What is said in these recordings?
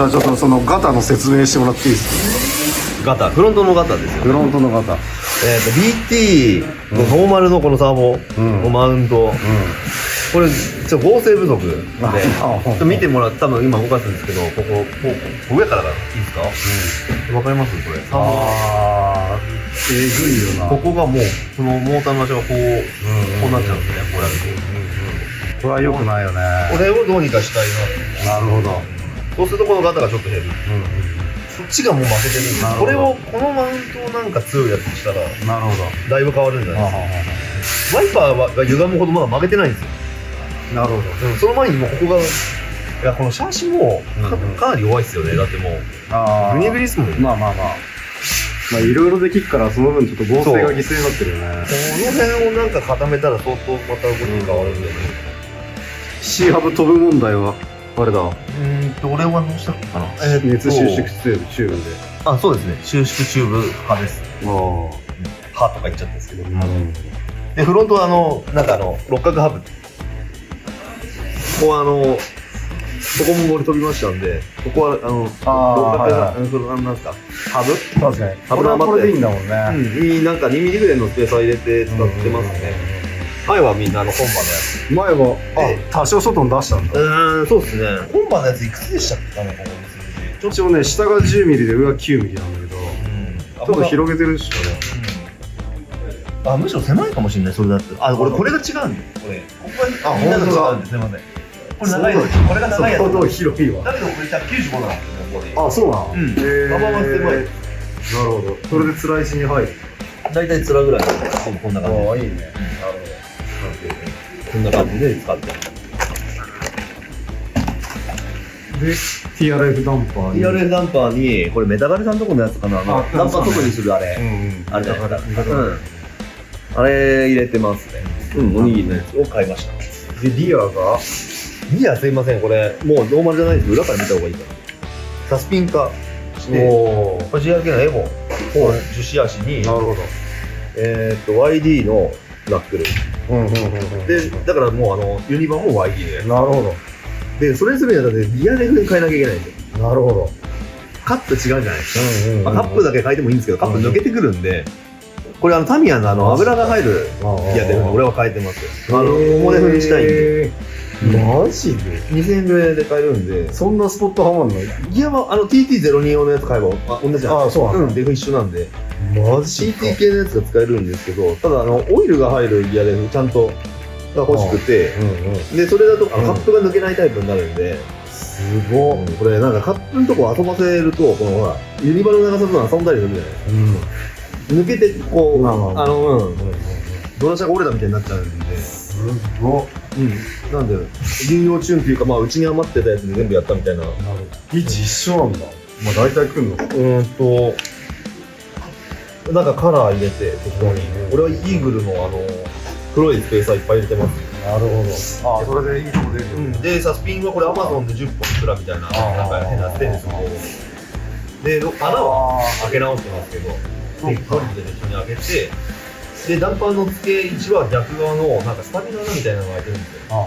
あちょっとそのガタの説明してもらっていいですガタ、フロントのガタですよ。か。フロントのガタ。BT のノーマルのこのサーボのマウント、これちょっと合成不足で、ちょっと見てもらって、多分今動かすんですけど、ここ上からいいですか？わかりますこれ？あー、えぐいよな。ここがもうこのモーターの場所がこうなっちゃうんですね。こうやると。これは良くないよね。これをどうにかしたいなるほど。な。そうするとこのガタがちょっと減る。そっちがもう負けてるんです。これをこのマウントをなんか強いやつにしたらなるほど。だいぶ変わるんじゃないですか。ワイパーが歪むほどまだ曲げてないんですよ。なるほど。その前にもうここが、いやこのシャーシもかなり弱いですよね。だってもうグニグニですもんね。まあいろいろできっからその分ちょっと合成が犠牲になってるよね。この辺をなんか固めたら相当また動き変わるんでね。C ハブ飛ぶ問題はあれだ。俺はどうしたっけかな。熱収縮チューブで。あ、そうですね。収縮チューブ派です。あ歯とか言っちゃったんですけど。あ。でフロントはなんか六角ハブ。ここはここも俺飛びましたんで、ここは六角なんですか、ハブ？確かに。ハブのこれでいいんだもんね。になんか2ミリぐらいのスペースを入れて使ってますね。前はみんな本場のやつ。前は多少外に出したんだ。そうですね。本場のやついくつでしたっけかね、ここの数字。一応ね、下が10ミリで上が9ミリなんだけど、ちょっと広げてるっしょね。むしろ狭いかもしれない、それだって。これが違うんだよ。これ。ここがみんなと違うんです。すみません。これ長いです。これが長いやつ。相当広いわ。だけどこれ195なんですよ、ここで。あ、そうなの？ガバガバ狭い。なるほど。それでつらい位置に入る。大体つらぐらいのこんな感じ。ああ、いいね。なるこんな感じで使ってる。で、TRF ダンパーに。TRF ダンパーに、これメタガリさんとこのやつかな、ダンパー外にするあれ。あれじゃないですか。あれ入れてますね。おにぎりのやつを買いました。で、リアがリアすいません、これ、もうノーマルじゃないですけど、裏から見た方がいいかな。サスピン化して、これ GRK のエボン、樹脂足に、なるほど。YD のナックル。で、だからもうユニバも YD で。なるほど。で、それにするにはだってリアレフに変えなきゃいけないんですよ。なるほど。カップ違うじゃないですか。カップだけ変えてもいいんですけど、カップ抜けてくるんで、これタミヤの油が入るギアで俺は変えてます。モデルにしたいんで。マジで2000円ぐらいで買えるんで。そんなスポットはまんの？ギアはTT02 用のやつ買えば同じじゃないですか。そうなんだ。レフ一緒なんで。マジ TT 系のやつが使えるんですけど、ただオイルが入るギアレフちゃんとが欲しくて、でそれだとカップが抜けないタイプになるんで、すごい。これなんかカップのとこ遊ばせると、このほらユニバの長さと遊んだりするじゃないですか。抜けてこうドラシャが折れたみたいになっちゃうんで、すごっ。なんで流用チューンっていうか、うちに余ってたやつで全部やったみたいな。位置一緒なんだ。まあ大体来んの。なんかカラー入れて適当に。俺はイーグルの黒いスペーサーいっぱい入れてます。なるほど。それでいいとこ出るよ。でサスピンはこれ Amazon で10本いくらみたいななんか変なってんですけど、で穴は開け直してますけど、でコリで一緒に開けて、でダンパーの付け位置は逆側のなんかスタミナみたいなのが開いてるんですよ。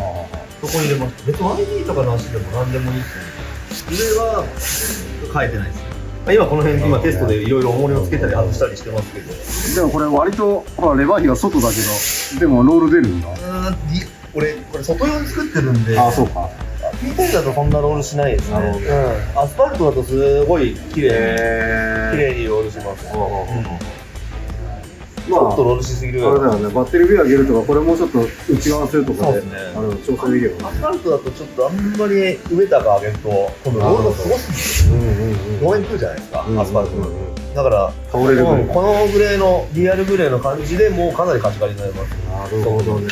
そこに入れました。別に YD とかの足でも何でもいいですね。上は変えてないです。今この辺今テストでいろいろ重りをつけたり外したりしてますけど。でもこれ割とほらレバー比が外だけど、でもロール出るんだ。俺これ外用に作ってるんで。そうか。P10 だとそんなロールしないですね。アスファルトだとすごい綺麗にロールします。ちょっとロールしすぎる。あれだよね。バッテリー上げるとか、これもうちょっと内側するとかで、調整できる。アスファルトだとちょっとあんまり上高上げると、今度ロールがすごすぎて、5円食うじゃないですか、アスファルト。だからこのグレーのリアルグレーの感じでもうかなり貸し借りになります。なるほどね。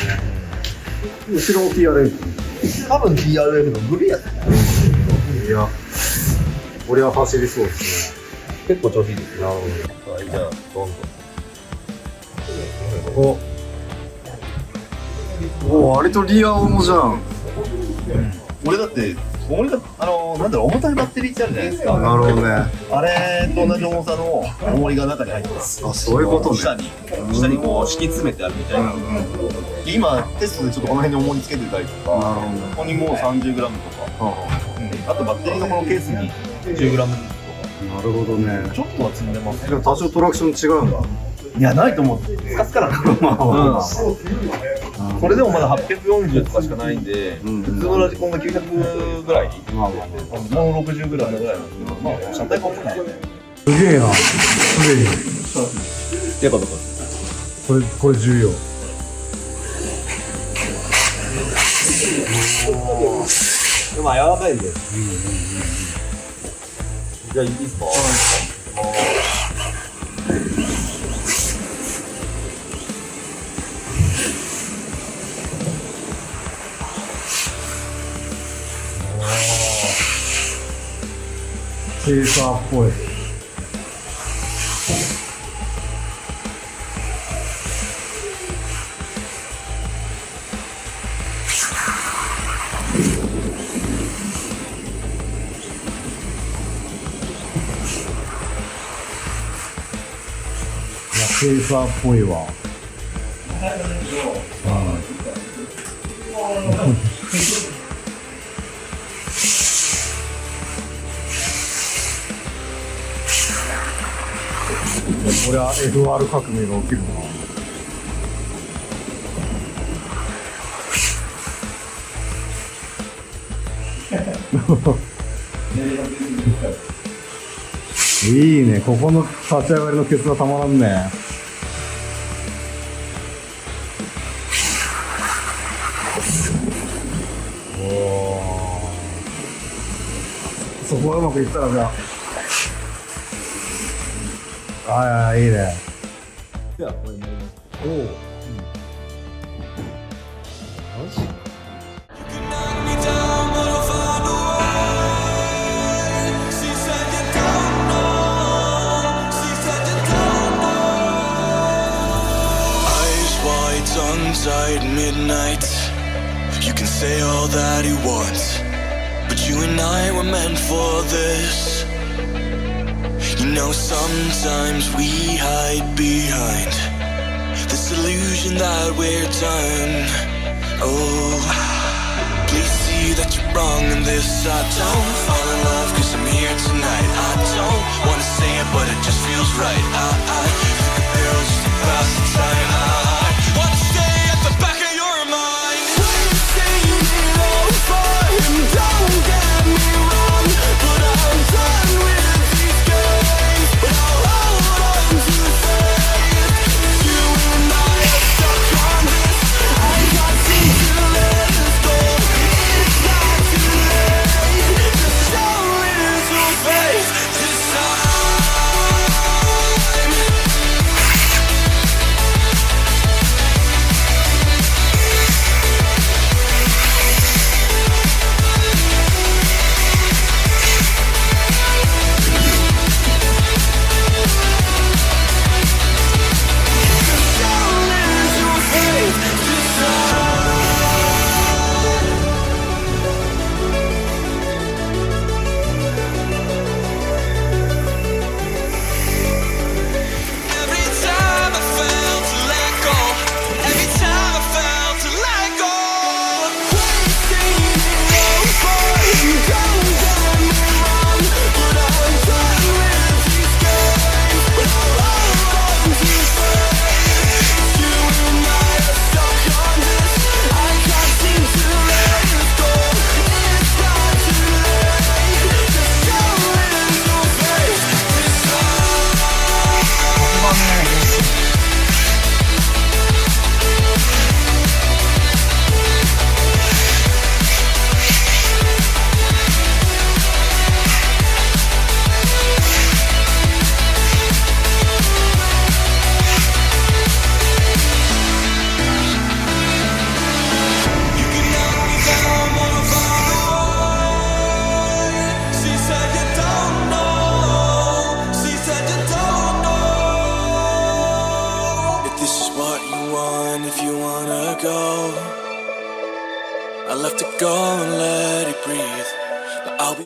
後ろも TRF。多分 TRF のグリーやつ。いや、俺は走りそうですね。結構調子いいですよ。なるほど。はい、じゃあどんどん。割とリア重じゃん。俺だって重りがなんだろう、重たいバッテリーってあるじゃないですか。なるほどね。あれと同じ重さの重りが中に入ってます。そういうことね。下にこう敷き詰めてあるみたいな。今テストでちょっとこの辺に重りつけてたりとか、ここにもう30g とか、あとバッテリーのこのケースに 10g なるほどね。ちょっとは積んでますじゃあ多少トラクション違うんだ。いやないと思うスカスカなんでまあまあまあ。それでもまだ840とかしかないんで、うん普通のラジコンが900ぐらい、まあまあまあ。もう60ぐらいなんですけど、まあ車体変わってない。すげえな。すでに。やかとか。これ重要。でも柔らかいんで。じゃあいいですか。チェイサーっぽい。チェイサーっぽいわ。これは FR 革命が起きるな。いいね、ここの立ち上がりのケツはたまらんね。そこがうまくいったらじゃあ。ああ、いいね。じゃあこれもおお。よし。Tongue-tied midnight. You can say all that you want, but you and I were meant for this. You know, sometimes we hide behind this illusion that we're done. Oh, please see that you're wrong in this. I don't fall in love 'cause I'm here tonight. I don't wanna say it, but it just feels right. I think a barrel just to pass the time. I wanna stay at the back of your mind. We've seen it all before, and don't get me wrong, but I'm done with these games. But I'll hold on to faith. You and I are stuck on this. I can't seem to let this go. It's not too late. Just show little faith this time. If you wanna go, I'll have to go and let it breathe, but I'll be